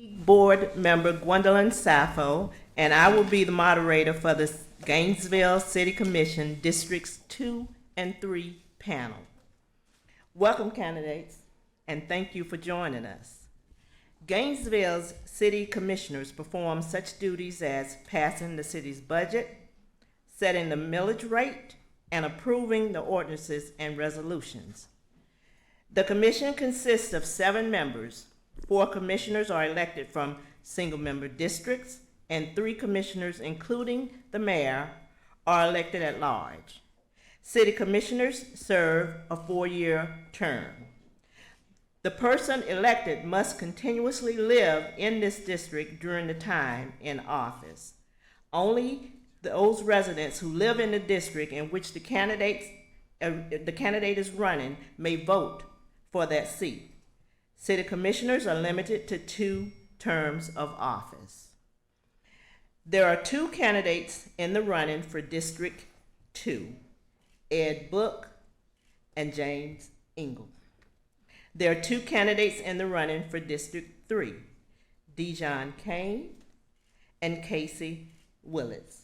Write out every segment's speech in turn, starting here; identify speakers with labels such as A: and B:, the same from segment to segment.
A: Board Member Gwendolyn Sappho, and I will be the moderator for the Gainesville City Commission Districts 2 and 3 panel. Welcome, candidates, and thank you for joining us. Gainesville's city commissioners perform such duties as passing the city's budget, setting the millage rate, and approving the ordinances and resolutions. The commission consists of 7 members. 4 commissioners are elected from single-member districts, and 3 commissioners, including the mayor, are elected at large. City commissioners serve a 4-year term. The person elected must continuously live in this district during the time in office. Only those residents who live in the district in which the candidate is running may vote for that seat. City commissioners are limited to 2 terms of office. There are 2 candidates in the running for District 2, Ed Book and James Engel. There are 2 candidates in the running for District 3, Dijon Kane and Casey Willits.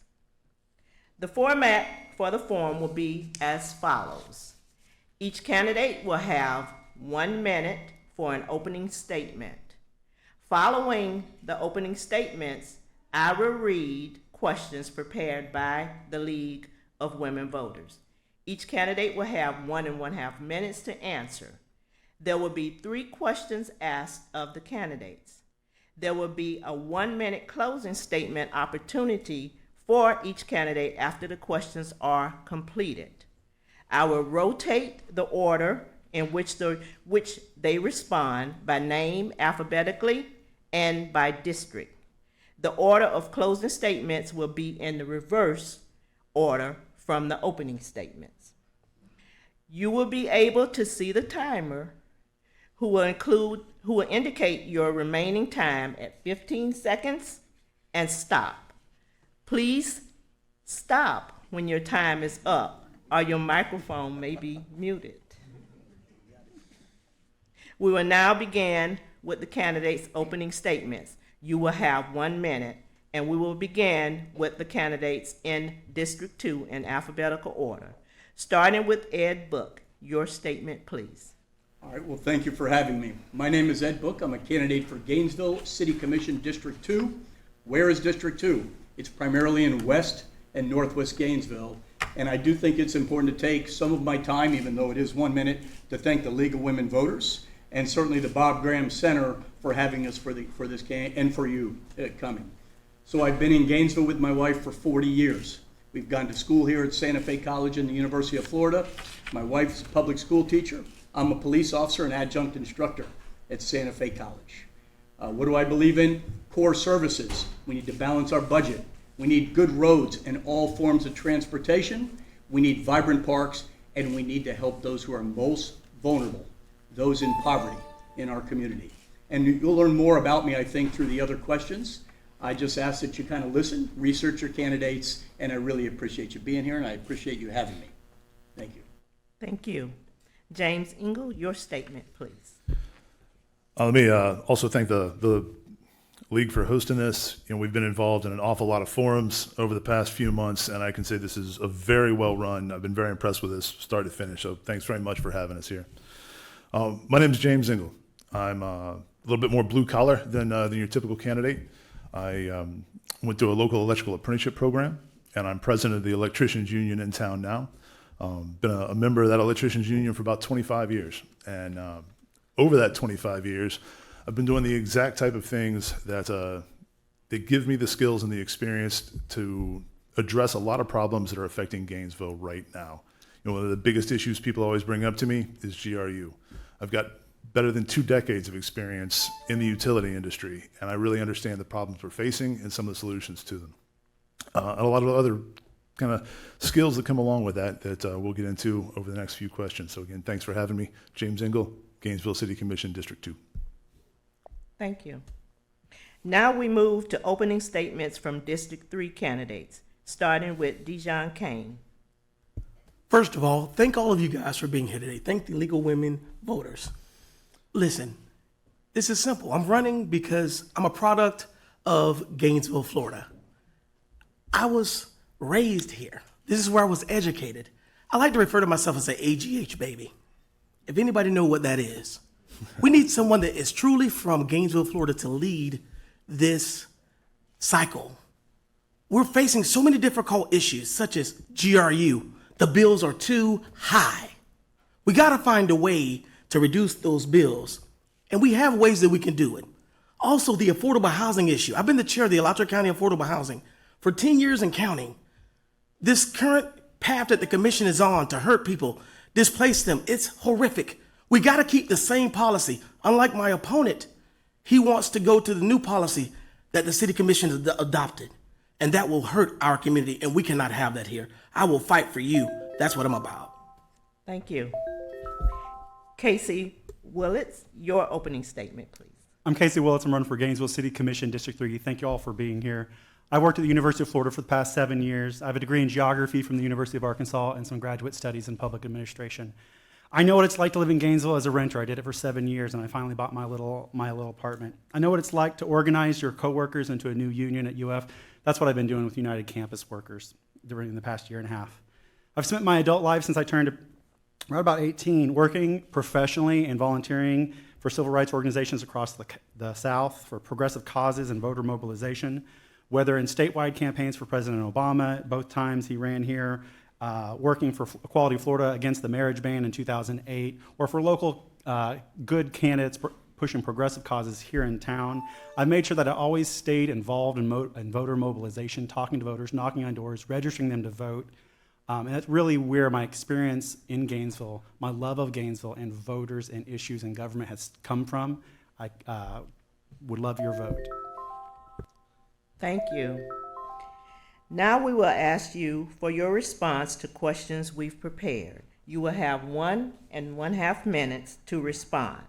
A: The format for the forum will be as follows. Each candidate will have 1 minute for an opening statement. Following the opening statements, I will read questions prepared by the League of Women Voters. Each candidate will have 1 1/2 minutes to answer. There will be 3 questions asked of the candidates. There will be a 1-minute closing statement opportunity for each candidate after the questions are completed. I will rotate the order in which they respond by name alphabetically and by district. The order of closing statements will be in the reverse order from the opening statements. You will be able to see the timer who will indicate your remaining time at 15 seconds and stop. Please stop when your time is up or your microphone may be muted. We will now begin with the candidates' opening statements. You will have 1 minute, and we will begin with the candidates in District 2 in alphabetical order. Starting with Ed Book. Your statement, please.
B: All right, well, thank you for having me. My name is Ed Book. I'm a candidate for Gainesville City Commission District 2. Where is District 2? It's primarily in West and Northwest Gainesville, and I do think it's important to take some of my time, even though it is 1 minute, to thank the League of Women Voters and certainly the Bob Graham Center for having us for this and for you coming. So I've been in Gainesville with my wife for 40 years. We've gone to school here at Santa Fe College and the University of Florida. My wife's a public school teacher. I'm a police officer and adjunct instructor at Santa Fe College. What do I believe in? Core services. We need to balance our budget. We need good roads and all forms of transportation. We need vibrant parks, and we need to help those who are most vulnerable, those in poverty in our community. And you'll learn more about me, I think, through the other questions. I just ask that you kind of listen, research your candidates, and I really appreciate you being here, and I appreciate you having me. Thank you.
A: Thank you. James Engel, your statement, please.
C: Let me also thank the League for hosting this. We've been involved in an awful lot of forums over the past few months, and I can say this is a very well run. I've been very impressed with this start to finish, so thanks very much for having us here. My name is James Engel. I'm a little bit more blue collar than your typical candidate. I went to a local electrical apprenticeship program, and I'm president of the electricians union in town now. Been a member of that electricians union for about 25 years. And over that 25 years, I've been doing the exact type of things that give me the skills and the experience to address a lot of problems that are affecting Gainesville right now. One of the biggest issues people always bring up to me is GRU. I've got better than 2 decades of experience in the utility industry, and I really understand the problems we're facing and some of the solutions to them. And a lot of other kind of skills that come along with that we'll get into over the next few questions. So again, thanks for having me. James Engel, Gainesville City Commission, District 2.
A: Thank you. Now we move to opening statements from District 3 candidates, starting with Dijon Kane.
D: First of all, thank all of you guys for being here today. Thank the League of Women Voters. Listen, This is simple. I'm running because I'm a product of Gainesville, Florida. I was raised here. This is where I was educated. I like to refer to myself as an AGH baby. If anybody know what that is, we need someone that is truly from Gainesville, Florida to lead this cycle. We're facing so many difficult issues such as GRU. The bills are too high. We got to find a way to reduce those bills. And we have ways that we can do it. Also, the affordable housing issue. I've been the chair of the Alachua County Affordable Housing for 10 years and counting. This current path that the commission is on to hurt people, displace them, it's horrific. We got to keep the same policy. Unlike my opponent, he wants to go to the new policy that the city commission has adopted. And that will hurt our community, and we cannot have that here. I will fight for you. That's what I'm about.
A: Thank you. Casey Willits, your opening statement, please.
E: I'm Casey Willits. I'm running for Gainesville City Commission, District 3. Thank you all for being here. I worked at the University of Florida for the past 7 years. I have a degree in geography from the University of Arkansas and some graduate studies in public administration. I know what it's like to live in Gainesville as a renter. I did it for 7 years, and I finally bought my little apartment. I know what it's like to organize your coworkers into a new union at UF. That's what I've been doing with United Campus Workers during the past year and a half. I've spent my adult life since I turned right about 18 working professionally and volunteering for civil rights organizations across the South for progressive causes and voter mobilization, whether in statewide campaigns for President Obama, both times he ran here, working for Equality Florida against the marriage ban in 2008, or for local good candidates pushing progressive causes here in town. I've made sure that I always stayed involved in voter mobilization, talking to voters, knocking on doors, registering them to vote. And that's really where my experience in Gainesville, my love of Gainesville and voters and issues in government has come from. I would love your vote.
A: Thank you. Now we will ask you for your response to questions we've prepared. You will have 1.5 minutes to respond.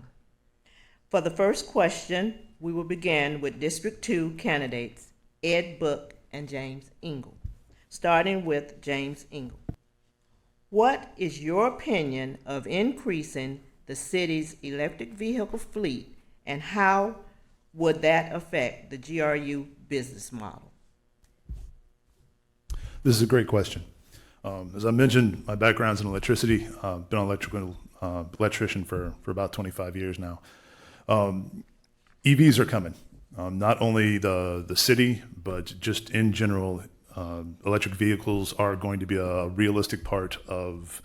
A: For the first question, we will begin with District 2 candidates Ed Book and James Engel. Starting with James Engel. What is your opinion of increasing the city's electric vehicle fleet, and how would that affect the GRU business model?
C: This is a great question. As I mentioned, my background's in electricity. Been an electrical electrician for about 25 years now. EVs are coming. Not only the city, but just in general, electric vehicles are going to be a realistic part of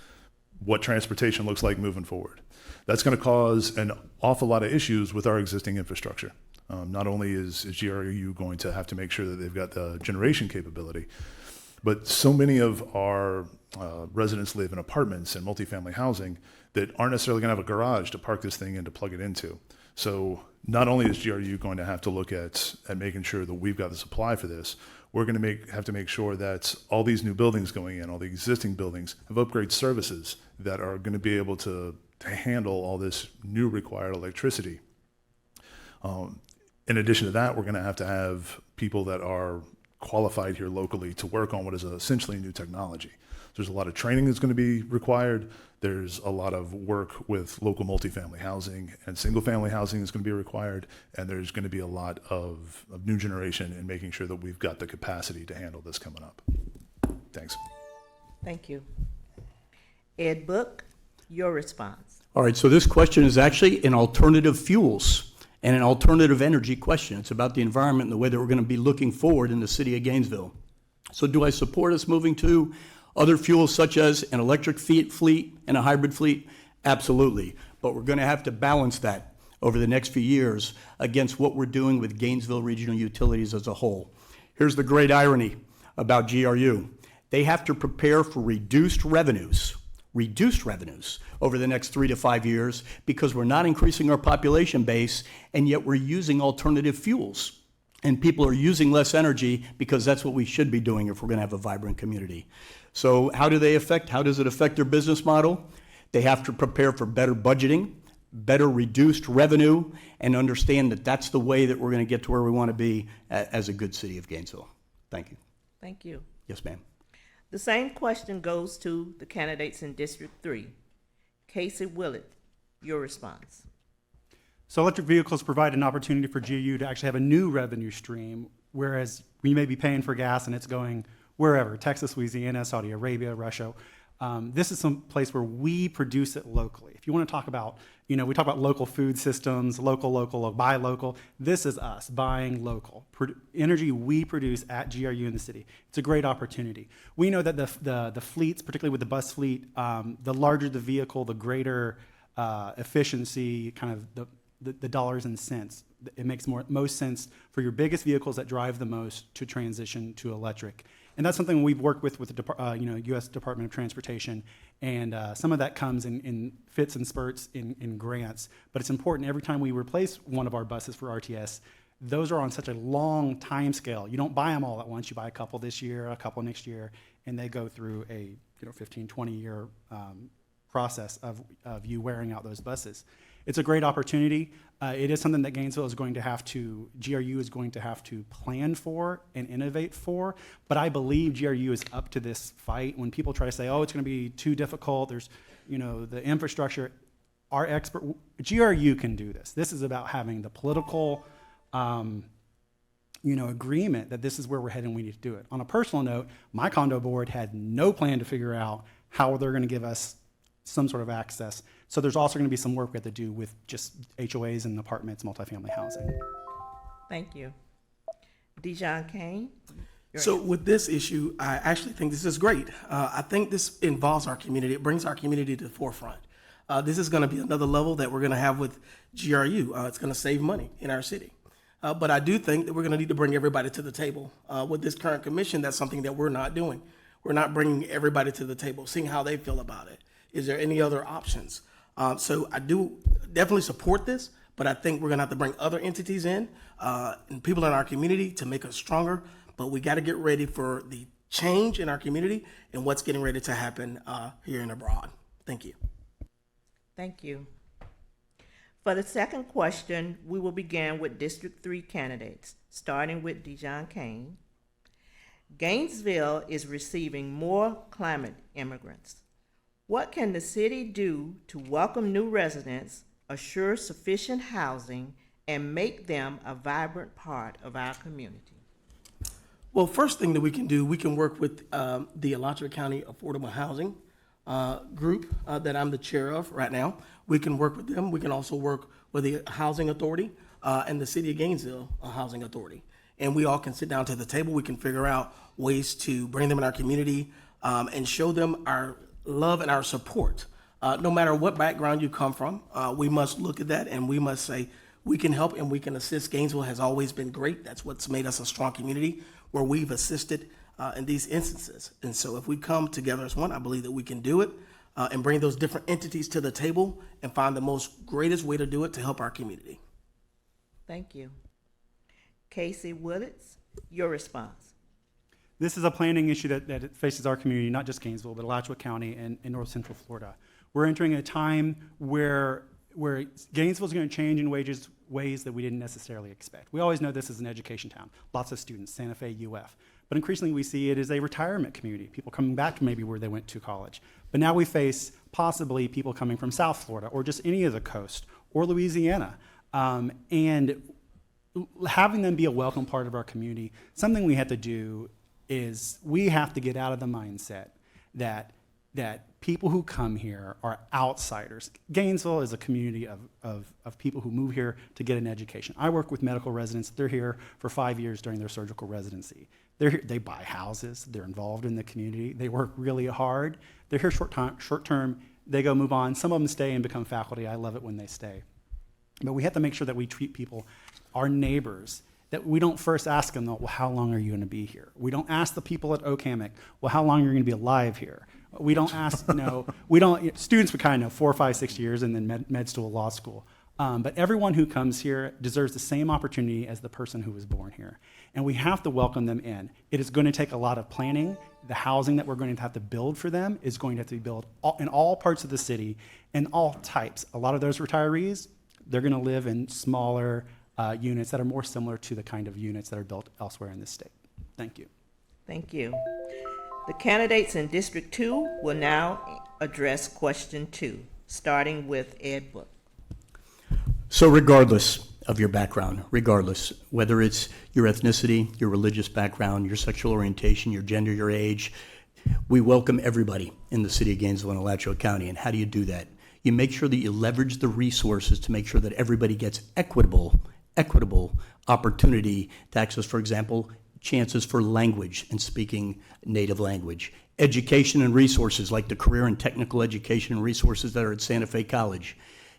C: what transportation looks like moving forward. That's going to cause an awful lot of issues with our existing infrastructure. Not only is GRU going to have to make sure that they've got the generation capability, but so many of our residents live in apartments and multifamily housing that aren't necessarily going to have a garage to park this thing in to plug it into. So not only is GRU going to have to look at making sure that we've got the supply for this, we're going to have to make sure that all these new buildings going in, all the existing buildings, have upgrade services that are going to be able to handle all this new required electricity. In addition to that, we're going to have people that are qualified here locally to work on what is essentially new technology. There's a lot of training that's going to be required. There's a lot of work with local multifamily housing, and single family housing is going to be required. And there's going to be a lot of new generation in making sure that we've got the capacity to handle this coming up. Thanks.
A: Thank you. Ed Book, your response.
B: All right, so this question is actually an alternative fuels and an alternative energy question. It's about the environment and the way that we're going to be looking forward in the city of Gainesville. So do I support us moving to other fuels such as an electric fleet and a hybrid fleet? Absolutely. But we're going to have to balance that over the next few years against what we're doing with Gainesville Regional Utilities as a whole. Here's the great irony about GRU. They have to prepare for reduced revenues over the next 3 to 5 years because we're not increasing our population base, and yet we're using alternative fuels. And people are using less energy because that's what we should be doing if we're going to have a vibrant community. So how does it affect their business model? They have to prepare for better budgeting, better reduced revenue, and understand that that's the way that we're going to get to where we want to be as a good city of Gainesville. Thank you.
A: Thank you.
B: Yes, ma'am.
A: The same question goes to the candidates in District 3. Casey Willett, your response.
E: So electric vehicles provide an opportunity for GU to actually have a new revenue stream, whereas we may be paying for gas and it's going wherever, Texas, Louisiana, Saudi Arabia, Russia. This is some place where we produce it locally. If you want to talk about, we talk about local food systems, local, buy local. This is us buying local. Energy we produce at GRU in the city. It's a great opportunity. We know that the fleets, particularly with the bus fleet, the larger the vehicle, the greater efficiency, kind of the dollars and cents. It makes most sense for your biggest vehicles that drive the most to transition to electric. And that's something we've worked with the U.S. Department of Transportation, and some of that comes in fits and spurts in grants. But it's important every time we replace one of our buses for RTS, those are on such a long time scale. You don't buy them all at once. You buy a couple this year, a couple next year, and they go through a 15, 20-year process of you wearing out those buses. It's a great opportunity. It is something that Gainesville is going to have to, GRU is going to have to plan for and innovate for, but I believe GRU is up to this fight. When people try to say, oh, it's going to be too difficult, there's, the infrastructure, GRU can do this. This is about having the political, agreement that this is where we're heading, we need to do it. On a personal note, my condo board had no plan to figure out how they're going to give us some sort of access. So there's also going to be some work we have to do with just HOAs and apartments, multifamily housing.
A: Thank you. Dijon Kane?
D: So with this issue, I actually think this is great. I think this involves our community. It brings our community to the forefront. This is going to be another level that we're going to have with GRU. It's going to save money in our city. But I do think that we're going to need to bring everybody to the table. With this current commission, that's something that we're not doing. We're not bringing everybody to the table, seeing how they feel about it. Is there any other options? So I do definitely support this, but I think we're gonna have to bring other entities in and people in our community to make us stronger. But we got to get ready for the change in our community and what's getting ready to happen here and abroad. Thank you.
A: Thank you. For the second question, we will begin with District 3 candidates, starting with Dijon Kane. Gainesville is receiving more climate immigrants. What can the city do to welcome new residents, assure sufficient housing, and make them a vibrant part of our community?
D: Well, first thing that we can do, we can work with the Alachua County Affordable Housing group that I'm the chair of right now. We can work with them. We can also work with the Housing Authority and the City of Gainesville Housing Authority. And we all can sit down to the table. We can figure out ways to bring them in our community and show them our love and our support. No matter what background you come from, we must look at that and we must say, we can help and we can assist. Gainesville has always been great. That's what's made us a strong community where we've assisted in these instances. And so if we come together as one, I believe that we can do it and bring those different entities to the table and find the most greatest way to do it to help our community.
A: Thank you. Casey Willits, your response.
E: This is a planning issue that faces our community, not just Gainesville, but Alachua County and North Central Florida. We're entering a time where Gainesville is going to change in ways that we didn't necessarily expect. We always know this is an education town, lots of students, Santa Fe, UF. But increasingly we see it as a retirement community, people coming back to maybe where they went to college. But now we face possibly people coming from South Florida or just any of the coast or Louisiana. And having them be a welcome part of our community, something we have to do is we have to get out of the mindset that people who come here are outsiders. Gainesville is a community of people who move here to get an education. I work with medical residents. They're here for 5 years during their surgical residency. They're here, they buy houses. They're involved in the community. They work really hard. They're here short term. They go move on. Some of them stay and become faculty. I love it when they stay. But we have to make sure that we treat people, our neighbors, that we don't first ask them, well, how long are you going to be here? We don't ask the people at Oak-Hammock, well, how long are you going to be alive here? We don't ask, students would kind of know 4, 5, 6 years and then med school, law school. But everyone who comes here deserves the same opportunity as the person who was born here. And we have to welcome them in. It is going to take a lot of planning. The housing that we're going to have to build for them is going to have to be built in all parts of the city and all types. A lot of those retirees, they're going to live in smaller units that are more similar to the kind of units that are built elsewhere in this state. Thank you.
A: Thank you. The candidates in District 2 will now address question 2, starting with Ed Book.
B: So regardless of your background, regardless, whether it's your ethnicity, your religious background, your sexual orientation, your gender, your age, we welcome everybody in the city of Gainesville and Alachua County. And how do you do that? You make sure that you leverage the resources to make sure that everybody gets equitable opportunity to access, for example, chances for language and speaking native language. Education and resources like the career and technical education and resources that are at Santa Fe College.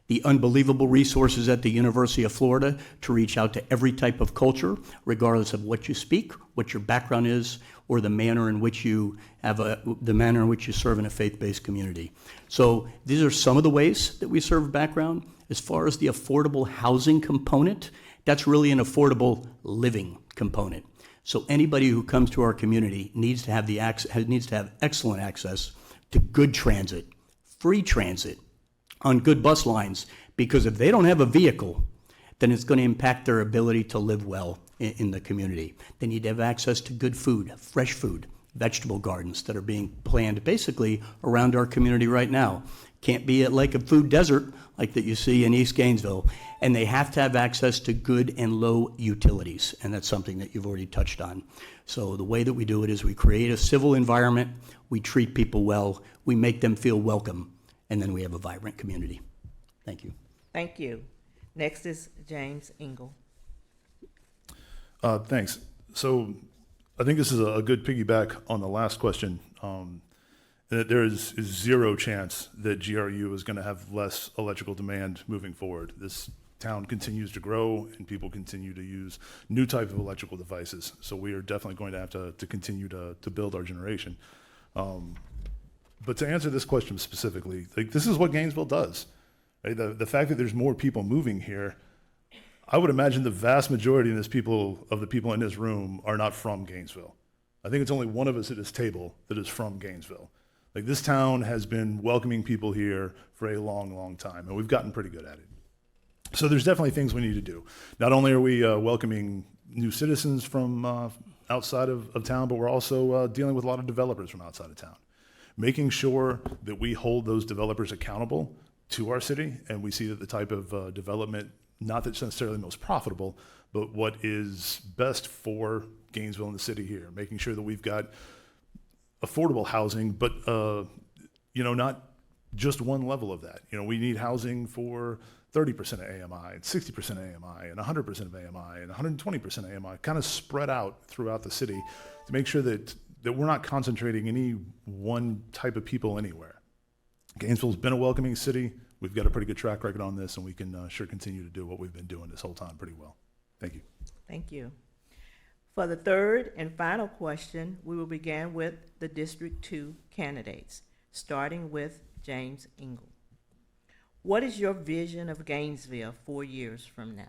B: The unbelievable resources at the University of Florida to reach out to every type of culture, regardless of what you speak, what your background is, or the manner in which you serve in a faith-based community. So these are some of the ways that we serve background. As far as the affordable housing component, that's really an affordable living component. So anybody who comes to our community needs to have excellent access to good transit, free transit, on good bus lines, because if they don't have a vehicle, then it's going to impact their ability to live well in the community. They need to have access to good food, fresh food, vegetable gardens that are being planned basically around our community right now. Can't be like a food desert like that you see in East Gainesville. And they have to have access to good and low utilities, and that's something that you've already touched on. So the way that we do it is we create a civil environment, we treat people well, we make them feel welcome, and then we have a vibrant community. Thank you.
A: Thank you. Next is James Engel.
C: Thanks. So I think this is a good piggyback on the last question. That there is zero chance that GRU is going to have less electrical demand moving forward. This town continues to grow and people continue to use new type of electrical devices. So we are definitely going to have to continue to build our generation. But to answer this question specifically, like, this is what Gainesville does. Right? The fact that there's more people moving here, I would imagine the vast majority of the people in this room are not from Gainesville. I think it's only one of us at this table that is from Gainesville. Like, this town has been welcoming people here for a long, long time, and we've gotten pretty good at it. So there's definitely things we need to do. Not only are we welcoming new citizens from outside of town, but we're also dealing with a lot of developers from outside of town. Making sure that we hold those developers accountable to our city, and we see that the type of development, not that's necessarily most profitable, but what is best for Gainesville and the city here. Making sure that we've got affordable housing, but not just one level of that. We need housing for 30% of AMI, and 60% of AMI, and 100% of AMI, and 120% of AMI, kind of spread out throughout the city to make sure that we're not concentrating any one type of people anywhere. Gainesville's been a welcoming city. We've got a pretty good track record on this, and we can sure continue to do what we've been doing this whole time pretty well. Thank you.
A: Thank you. For the third and final question, we will begin with the District 2 candidates, starting with James Engel. What is your vision of Gainesville 4 years from now?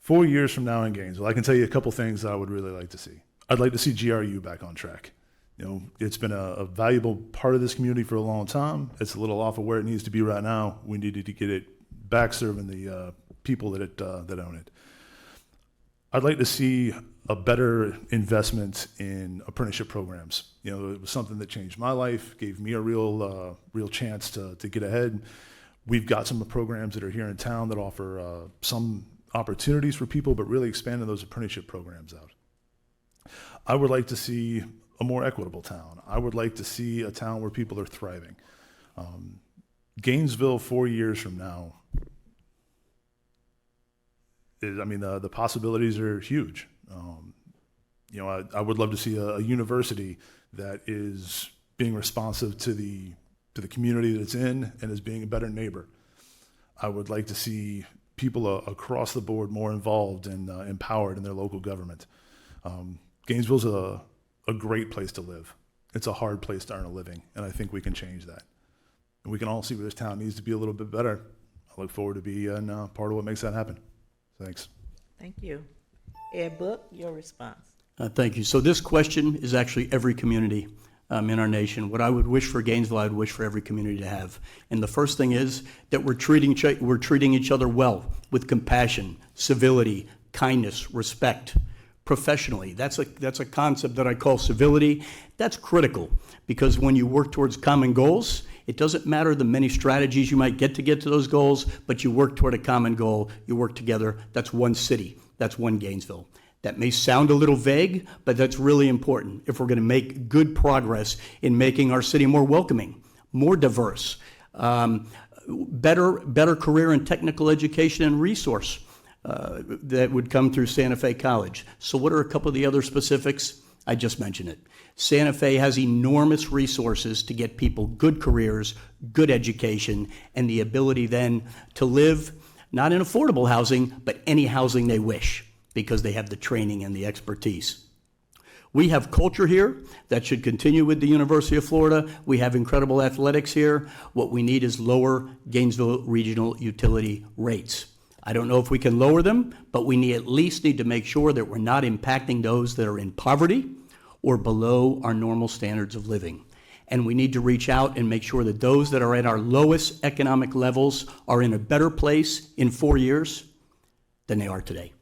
C: 4 years from now in Gainesville, I can tell you a couple things that I would really like to see. I'd like to see GRU back on track. It's been a valuable part of this community for a long time. It's a little off of where it needs to be right now. We needed to get it back serving the people that own it. I'd like to see a better investment in apprenticeship programs. It was something that changed my life, gave me a real chance to get ahead. We've got some programs that are here in town that offer some opportunities for people, but really expanding those apprenticeship programs out. I would like to see a more equitable town. I would like to see a town where people are thriving. Gainesville 4 years from now, the possibilities are huge. I would love to see a university that is being responsive to the community that it's in and is being a better neighbor. I would like to see people across the board more involved and empowered in their local government. Gainesville's a great place to live. It's a hard place to earn a living, and I think we can change that. And we can all see where this town needs to be a little bit better. I look forward to being part of what makes that happen. Thanks.
A: Thank you. Ed Book, your response.
B: Thank you. So this question is actually every community in our nation. What I would wish for Gainesville, I would wish for every community to have. And the first thing is that we're treating each other well, with compassion, civility, kindness, respect, professionally. That's a concept that I call civility. That's critical, because when you work towards common goals, It doesn't matter the many strategies you might get to those goals, but you work toward a common goal. You work together. That's one city. That's one Gainesville. That may sound a little vague, but that's really important if we're going to make good progress in making our city more welcoming, more diverse, better career and technical education and resource that would come through Santa Fe College. So what are a couple of the other specifics? I just mentioned it. Santa Fe has enormous resources to get people good careers, good education, and the ability then to live not in affordable housing, but any housing they wish, because they have the training and the expertise. We have culture here that should continue with the University of Florida. We have incredible athletics here. What we need is lower Gainesville regional utility rates. I don't know if we can lower them, but we at least need to make sure that we're not impacting those that are in poverty or below our normal standards of living. And we need to reach out and make sure that those that are at our lowest economic levels are in a better place in 4 years than they are today.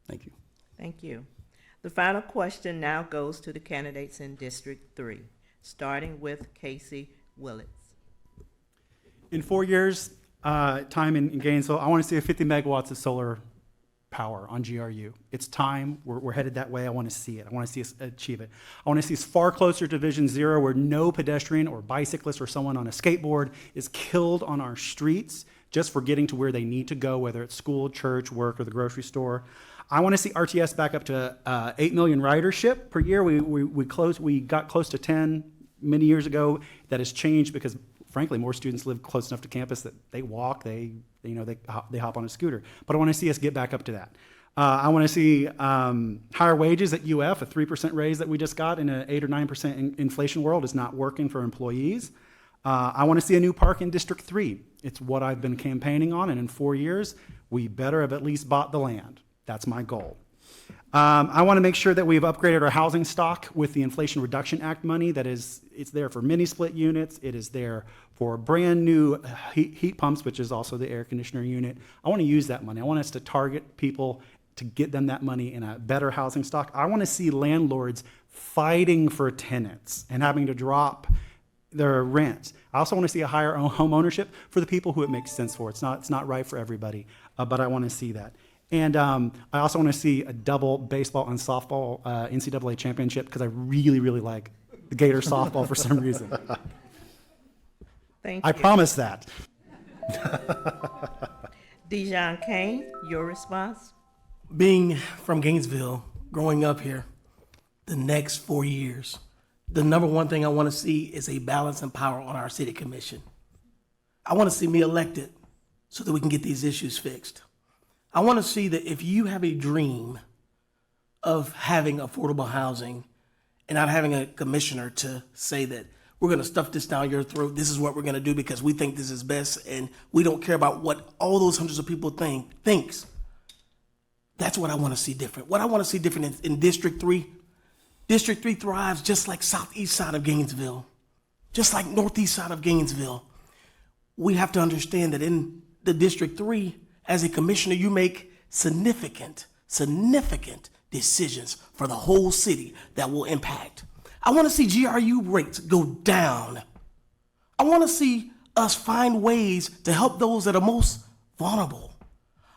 B: Thank you.
A: Thank you. The final question now goes to the candidates in District 3, starting with Casey Willits.
E: In 4 years, time in Gainesville, I want to see 50 megawatts of solar power on GRU. It's time. We're headed that way. I want to see it. I want to see us achieve it. I want to see us far closer to Vision Zero, where no pedestrian or bicyclist or someone on a skateboard is killed on our streets just for getting to where they need to go, whether it's school, church, work, or the grocery store. I want to see RTS back up to 8 million ridership per year. We got close to 10 many years ago. That has changed because, frankly, more students live close enough to campus that they walk, they hop on a scooter. But I want to see us get back up to that. I want to see higher wages at UF. A 3% raise that we just got in an 8 or 9% inflation world is not working for employees. I want to see a new park in District 3. It's what I've been campaigning on, and in 4 years, we better have at least bought the land. That's my goal. I want to make sure that we've upgraded our housing stock with the Inflation Reduction Act money. It's there for mini split units. It is there for brand new heat pumps, which is also the air conditioner unit. I want to use that money. I want us to target people to get them that money in a better housing stock. I want to see landlords fighting for tenants and having to drop their rent. I also want to see a higher home ownership for the people who it makes sense for. It's not right for everybody, but I want to see that. And I also want to see a double baseball and softball NCAA championship because I really, really like the Gator softball for some reason.
A: Thank you.
E: I promise that.
A: Dijon Kane, your response?
D: Being from Gainesville, growing up here, the next 4 years, the number one thing I want to see is a balance and power on our city commission. I want to see me elected so that we can get these issues fixed. I want to see that if you have a dream of having affordable housing and not having a commissioner to say that we're going to stuff this down your throat, this is what we're going to do because we think this is best and we don't care about what all those hundreds of people thinks. That's what I want to see different. What I want to see different in District 3, District 3 thrives just like southeast side of Gainesville, just like northeast side of Gainesville. We have to understand that in the District 3, as a commissioner, you make significant decisions for the whole city that will impact. I want to see GRU rates go down. I want to see us find ways to help those that are most vulnerable.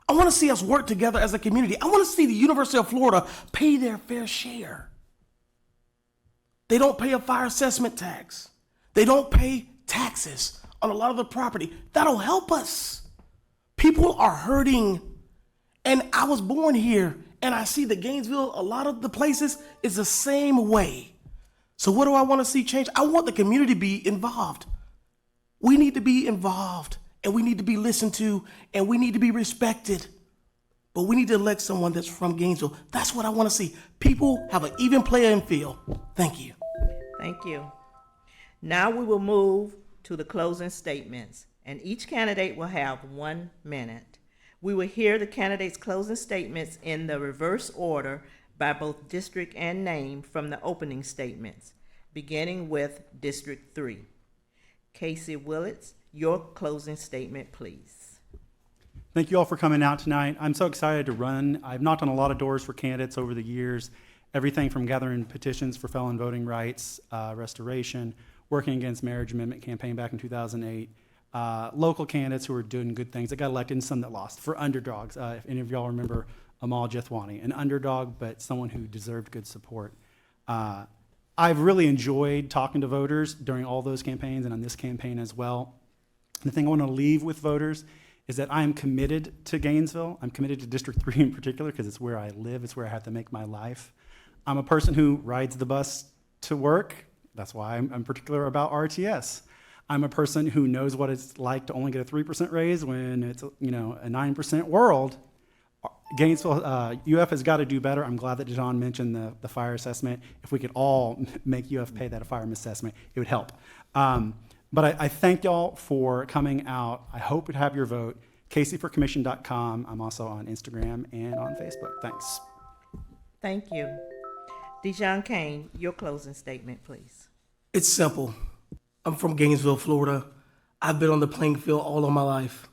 D: I want to see us work together as a community. I want to see the University of Florida pay their fair share. They don't pay a fire assessment tax. They don't pay taxes on a lot of the property. That'll help us. People are hurting. And I was born here, and I see that Gainesville, a lot of the places, is the same way. So what do I want to see change? I want the community to be involved. We need to be involved, and we need to be listened to, and we need to be respected. But we need to elect someone that's from Gainesville. That's what I want to see. People have an even playing field. Thank you.
A: Thank you. Now we will move to the closing statements, and each candidate will have 1 minute. We will hear the candidates' closing statements in the reverse order by both district and name from the opening statements, beginning with District 3. Casey Willits, your closing statement, please.
E: Thank you all for coming out tonight. I'm so excited to run. I've knocked on a lot of doors for candidates over the years, everything from gathering petitions for felon voting rights, restoration, working against marriage amendment campaign back in 2008. Local candidates who were doing good things that got elected and some that lost. For underdogs, if any of y'all remember Amal Jethwani, an underdog, but someone who deserved good support. I've really enjoyed talking to voters during all those campaigns and on this campaign as well. The thing I want to leave with voters is that I am committed to Gainesville. I'm committed to District 3 in particular because it's where I live. It's where I have to make my life. I'm a person who rides the bus to work. That's why I'm particular about RTS. I'm a person who knows what it's like to only get a 3% raise when it's a 9% world. Gainesville, UF has got to do better. I'm glad that John mentioned the fire assessment. If we could all make UF pay that fire assessment, it would help. But I thank y'all for coming out. I hope to have your vote. CaseyForCommission.com. I'm also on Instagram and on Facebook. Thanks.
A: Thank you. Dijon Kane, your closing statement, please.
D: It's simple. I'm from Gainesville, Florida. I've been on the playing field all of my life.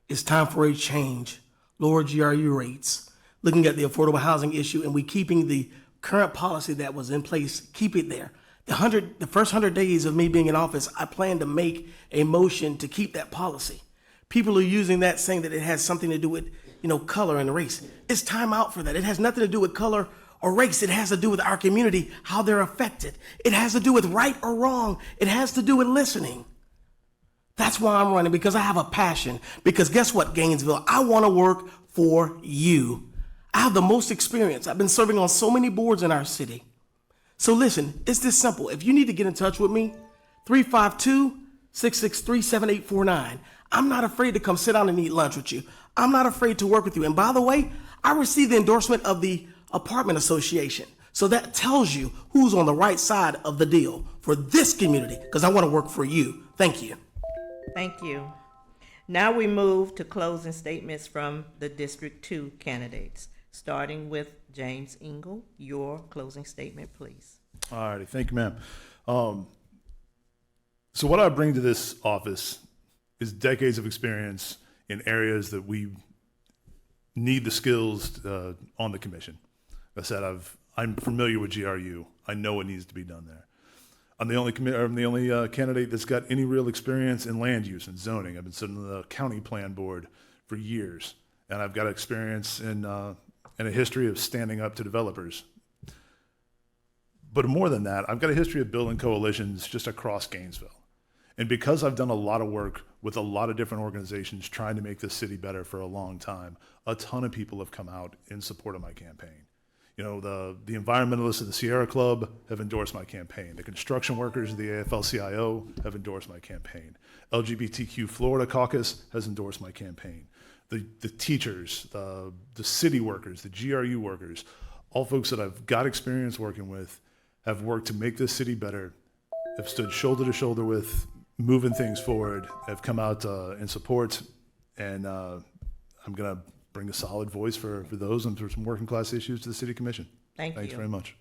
D: It's time for a change. Lower GRU rates, looking at the affordable housing issue, and we keeping the current policy that was in place, keep it there. The first 100 days of me being in office, I plan to make a motion to keep that policy. People are using that saying that it has something to do with, color and race. It's time out for that. It has nothing to do with color or race. It has to do with our community, how they're affected. It has to do with right or wrong. It has to do with listening. That's why I'm running, because I have a passion. Because guess what, Gainesville? I want to work for you. I have the most experience. I've been serving on so many boards in our city. So listen, it's this simple. If you need to get in touch with me, 352-663-7849. I'm not afraid to come sit down and eat lunch with you. I'm not afraid to work with you. And by the way, I received the endorsement of the Apartment Association. So that tells you who's on the right side of the deal for this community, because I want to work for you. Thank you.
A: Thank you. Now we move to closing statements from the District 2 candidates, starting with James Engel. Your closing statement, please.
C: All righty, thank you, ma'am. So what I bring to this office is decades of experience in areas that we need the skills on the commission. Like I said, I'm familiar with GRU. I know what needs to be done there. I'm the only candidate that's got any real experience in land use and zoning. I've been sitting on the county plan board for years, and I've got experience in a history of standing up to developers. But more than that, I've got a history of building coalitions just across Gainesville. And because I've done a lot of work with a lot of different organizations trying to make this city better for a long time, a ton of people have come out in support of my campaign. The environmentalists of the Sierra Club have endorsed my campaign. The construction workers of the AFL-CIO have endorsed my campaign. LGBTQ Florida Caucus has endorsed my campaign. The teachers, the city workers, the GRU workers, all folks that I've got experience working with have worked to make this city better, have stood shoulder to shoulder with, moving things forward, have come out in support, and I'm going to bring a solid voice for those and for some working class issues to the City Commission. Thanks very much.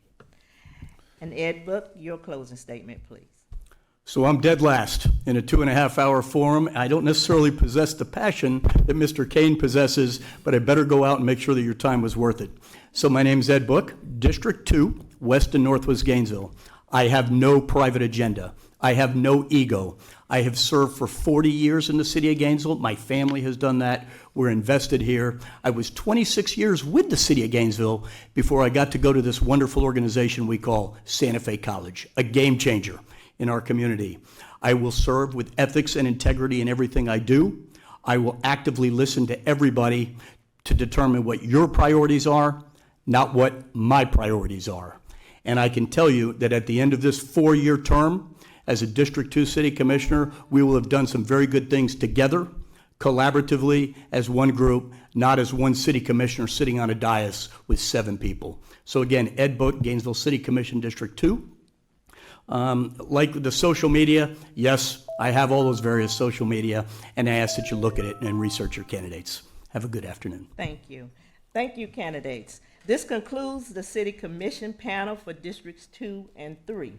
A: And Ed Book, your closing statement, please.
B: So I'm dead last in a 2.5-hour forum. I don't necessarily possess the passion that Mr. Kane possesses, but I better go out and make sure that your time was worth it. So my name's Ed Book, District 2, West and Northwest Gainesville. I have no private agenda. I have no ego. I have served for 40 years in the city of Gainesville. My family has done that. We're invested here. I was 26 years with the city of Gainesville before I got to go to this wonderful organization we call Santa Fe College, a game changer in our community. I will serve with ethics and integrity in everything I do. I will actively listen to everybody to determine what your priorities are, not what my priorities are. And I can tell you that at the end of this 4-year term, as a District 2 City Commissioner, we will have done some very good things together, collaboratively, as one group, not as one City Commissioner sitting on a dais with 7 people. So again, Ed Book, Gainesville City Commission, District 2. Like the social media, yes, I have all those various social media, and I ask that you look at it and research your candidates. Have a good afternoon.
A: Thank you. Thank you, candidates. This concludes the City Commission panel for Districts 2 and 3.